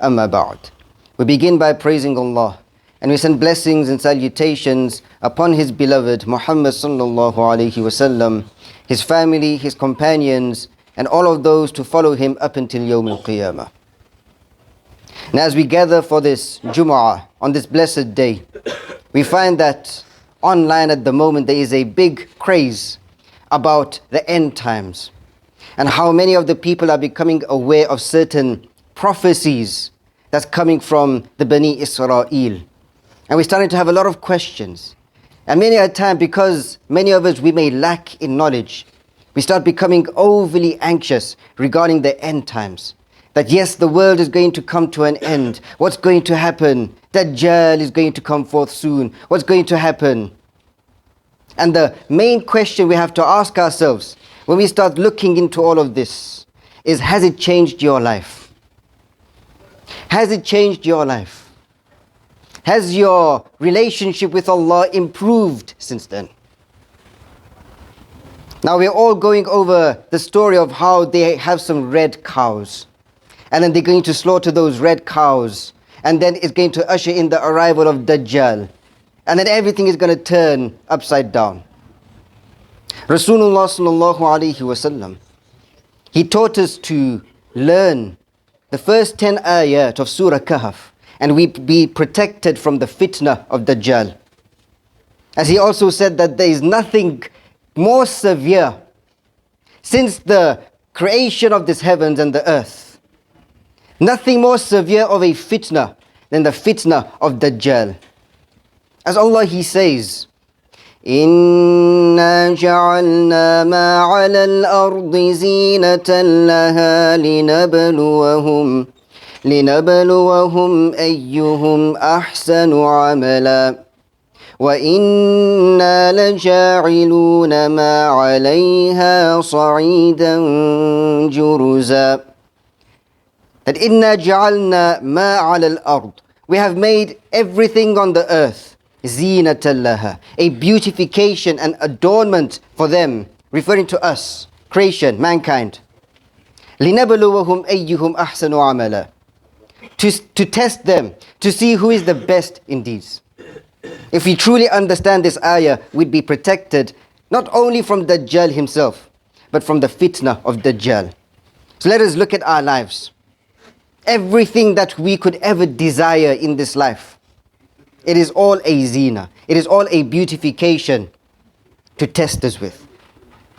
Amma ba'd. We begin by praising Allah, and we send blessings and salutations upon His beloved Muhammad sallallahu alaihi wasallam, his family, his companions, and all of those to follow him up until Yawm al-Qiyamah. Now as we gather for this Jumu'ah, on this blessed day, we find that online at the moment there is a big craze about the end times, and how many of the people are becoming aware of certain prophecies that's coming from the Bani Israel. And we're starting to have a lot of questions. And many a time, because many of us, we may lack in knowledge, we start becoming overly anxious regarding the end times. That yes, the world is going to come to an end. What's going to happen? Dajjaal is going to come forth soon. What's going to happen? And the main question we have to ask ourselves when we start looking into all of this is, has it changed your life? Has it changed your life? Has your relationship with Allah improved since then? Now we're all going over the story of how they have some red cows. And then they're going to slaughter those red cows. And then it's going to usher in the arrival of Dajjal. And then everything is going to turn upside down. Rasulullah sallallahu alaihi wasallam, he taught us to learn the first 10 ayat of Surah Kahf, and we be protected from the fitna of Dajjal. As he also said that there is nothing more severe since the creation of this heavens and the earth. Nothing more severe of a fitna than the fitna of Dajjal. As Allah, He says, إِنَّا جَعَلْنَا مَا عَلَى الْأَرْضِ زِينَةً لَهَا لِنَبْلُوَهُمْ أَيُّهُمْ أَحْسَنُ عَمَلًا وَإِنَّا لَجَاعِلُونَ مَا عَلَيْهَا صَعِيدًا جُرُزًا. That إِنَّا جَعَلْنَا مَا عَلَى الْأَرْضِ, we have made everything on the earth زِينَةً لَهَا, a beautification and adornment for them, referring to us, creation, mankind. لِنَبْلُوَهُمْ أَيُّهُمْ أَحْسَنُ عَمَلًا, to test them, to see who is the best in deeds. If we truly understand this ayah, we'd be protected not only from Dajjal himself, but from the fitna of Dajjal. So let us look at our lives. Everything that we could ever desire in this life, it is all a zina. It is all a beautification to test us with.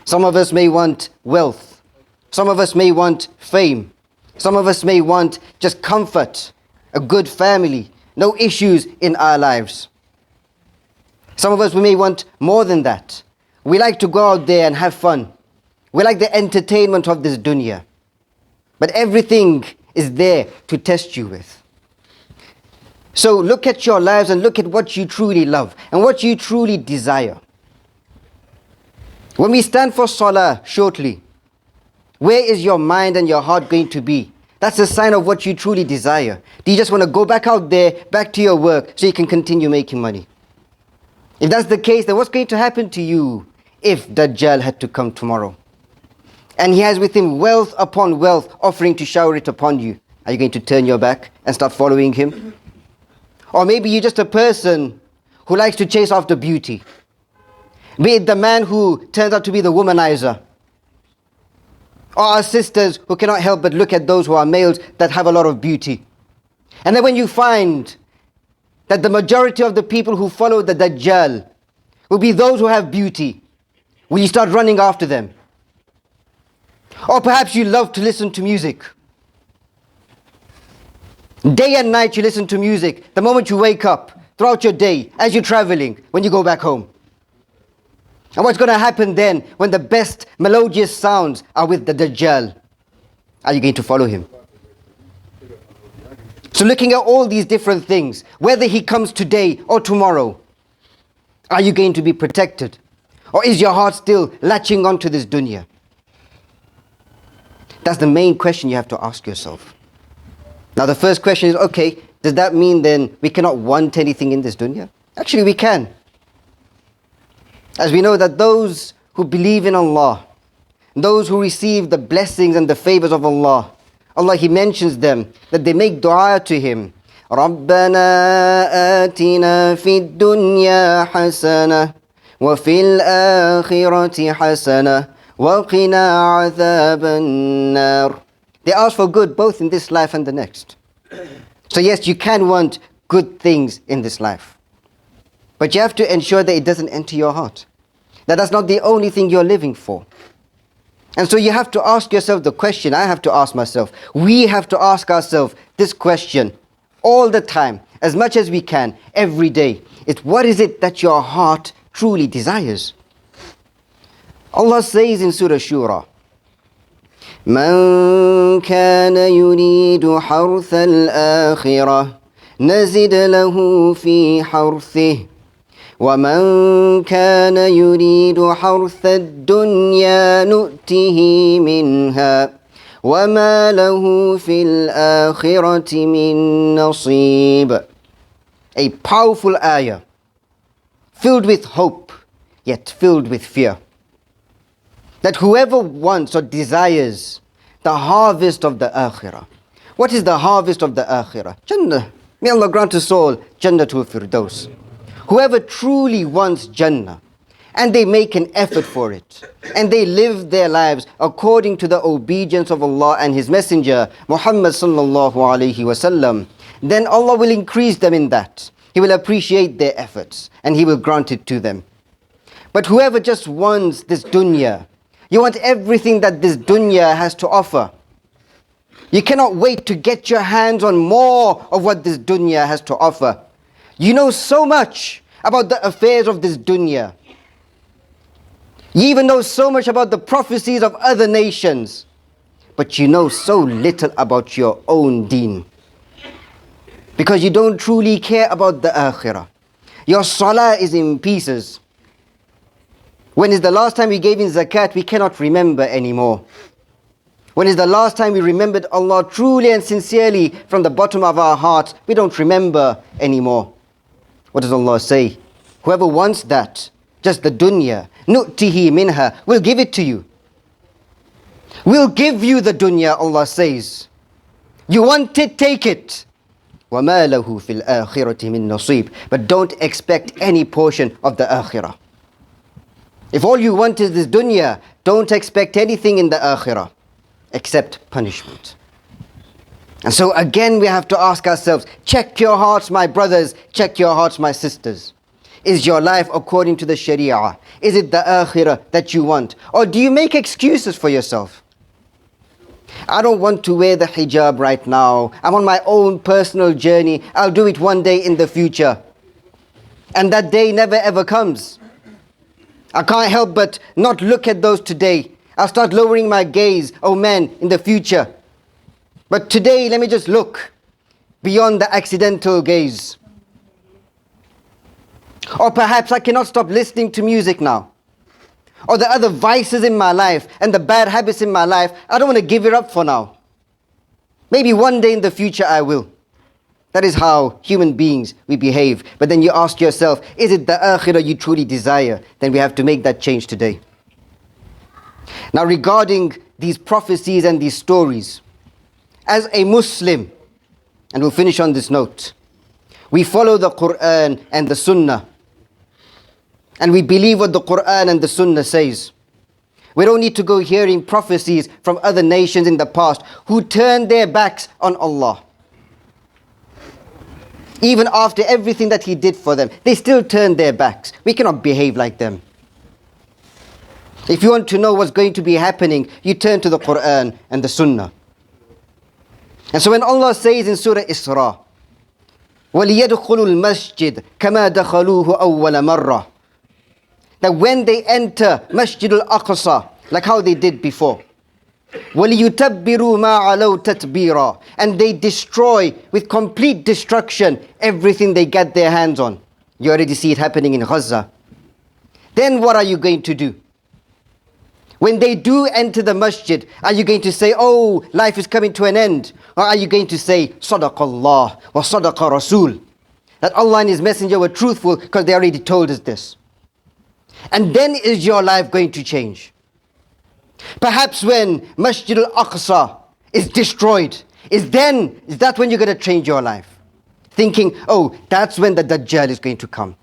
Some of us may want wealth. Some of us may want fame. Some of us may want just comfort, a good family, no issues in our lives. Some of us, we may want more than that. We like to go out there and have fun. We like the entertainment of this dunya. But everything is there to test you with. So look at your lives and look at what you truly love and what you truly desire. When we stand for salah shortly, where is your mind and your heart going to be? That's a sign of what you truly desire. Do you just want to go back out there, back to your work, so you can continue making money? If that's the case, then what's going to happen to you if Dajjal had to come tomorrow? And he has with him wealth upon wealth offering to shower it upon you. Are you going to turn your back and start following him? Or maybe you're just a person who likes to chase after beauty. Be it the man who turns out to be the womanizer. Or our sisters who cannot help but look at those who are males that have a lot of beauty. And then when you find that the majority of the people who follow the Dajjal will be those who have beauty, will you start running after them? Or perhaps you love to listen to music. Day and night you listen to music. The moment you wake up, throughout your day, as you're traveling, when you go back home. And what's going to happen then when the best melodious sounds are with the Dajjal? Are you going to follow him? So looking at all these different things, whether he comes today or tomorrow, are you going to be protected? Or is your heart still latching onto this dunya? That's the main question you have to ask yourself. Now the first question is, okay, does that mean then we cannot want anything in this dunya? Actually we can. As we know that those who believe in Allah, those who receive the blessings and the favors of Allah, Allah, He mentions them, that they make dua to Him. رَبَّنَا آتِنَا فِي الدُّنْيَا حَسَنَةً وَفِي الْآخِرَةِ حَسَنَةً وَقِنَا عَذَابَ النَّارِ. They ask for good both in this life and the next. So yes, you can want good things in this life, but you have to ensure that it doesn't enter your heart. That's not the only thing you're living for. And so you have to ask yourself the question, I have to ask myself, we have to ask ourselves this question all the time, as much as we can, every day. It's what is it that your heart truly desires? Allah says in Surah Shura, مَنْ كَانَ يُرِيدُ حَرْثَ الْآخِرَةِ نَزِدْ لَهُ فِي حَرْثِهِ وَمَنْ كَانَ يُرِيدُ حَرْثَ الدُّنْيَا نُؤْتِهِ مِنْهَا وَمَا لَهُ فِي الْآخِرَةِ مِنْ نَصِيبٍ. A powerful ayah, filled with hope, yet filled with fear. That whoever wants or desires the harvest of the akhirah. What is the harvest of the akhirah? Jannah. May Allah grant us all Jannatul Firdaus. Whoever truly wants Jannah, and they make an effort for it, and they live their lives according to the obedience of Allah and His Messenger, Muhammad sallallahu alayhi wasallam, then Allah will increase them in that. He will appreciate their efforts, and He will grant it to them. But whoever just wants this dunya, you want everything that this dunya has to offer. You cannot wait to get your hands on more of what this dunya has to offer. You know so much about the affairs of this dunya. You even know so much about the prophecies of other nations, but you know so little about your own deen. Because you don't truly care about the akhirah. Your salah is in pieces. When is the last time we gave in zakat, we cannot remember anymore. When is the last time we remembered Allah truly and sincerely from the bottom of our hearts, we don't remember anymore. What does Allah say? Whoever wants that, just the dunya, nu'tihi minha, we'll give it to you. We'll give you the dunya, Allah says. You want it, take it. وَمَا لَهُ فِي الْآخِرَةِ مِن نَصِيبٍ. But don't expect any portion of the akhirah. If all you want is this dunya, don't expect anything in the akhirah except punishment. And so again we have to ask ourselves, check your hearts, my brothers, check your hearts, my sisters. Is your life according to the sharia? Is it the akhirah that you want? Or do you make excuses for yourself? I don't want to wear the hijab right now. I'm on my own personal journey. I'll do it one day in the future. And that day never ever comes. I can't help but not look at those today. I'll start lowering my gaze, oh man, in the future. But today, let me just look beyond the accidental gaze. Or perhaps I cannot stop listening to music now. Or the other vices in my life and the bad habits in my life, I don't want to give it up for now. Maybe one day in the future I will. That is how human beings we behave. But then you ask yourself, is it the akhirah you truly desire? Then we have to make that change today. Now regarding these prophecies and these stories, as a Muslim, and we'll finish on this note, we follow the Quran and the Sunnah. And we believe what the Quran and the Sunnah says. We don't need to go hearing prophecies from other nations in the past who turned their backs on Allah. Even after everything that He did for them, they still turned their backs. We cannot behave like them. If you want to know what's going to be happening, you turn to the Quran and the Sunnah. And so when Allah says in Surah Isra, وَلِيَدْخُلُوا الْمَسْجِدِ كَمَا دَخَلُوهُ أَوَّلَ مَرَّةٍ, that when they enter Masjid al-Aqsa, like how they did before, وَلِيُتَبِّرُوا مَا عَلَوْا تَتْبِيرًا, and they destroy with complete destruction everything they get their hands on. You already see it happening in Gaza. Then what are you going to do? When they do enter the masjid, are you going to say, oh, life is coming to an end? Or are you going to say, Sadaqallah wa Sadaqa Rasul, that Allah and His Messenger were truthful because they already told us this? And then is your life going to change? Perhaps when Masjid al-Aqsa is destroyed, is that when you're going to change your life? Thinking, oh, that's when the Dajjal is going to come.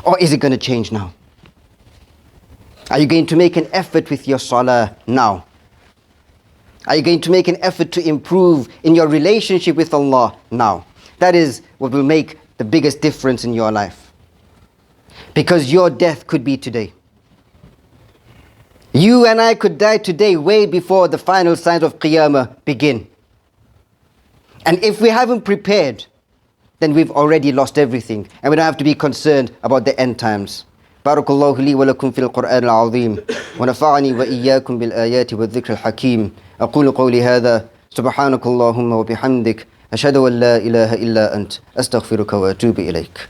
Or is it going to change now? Are you going to make an effort with your salah now? Are you going to make an effort to improve in your relationship with Allah now? That is what will make the biggest difference in your life. Because your death could be today. You and I could die today way before the final signs of Qiyamah begin. And if we haven't prepared, then we've already lost everything. And we don't have to be concerned about the end times. بارك الله لي ولكم في القرآن العظيم ونفعني وإياكم بالآيات والذكر الحكيم أقول قولي هذا سبحانك اللهم وبحمدك أشهد أن لا إله إلا أنت أستغفرك وأتوب إليك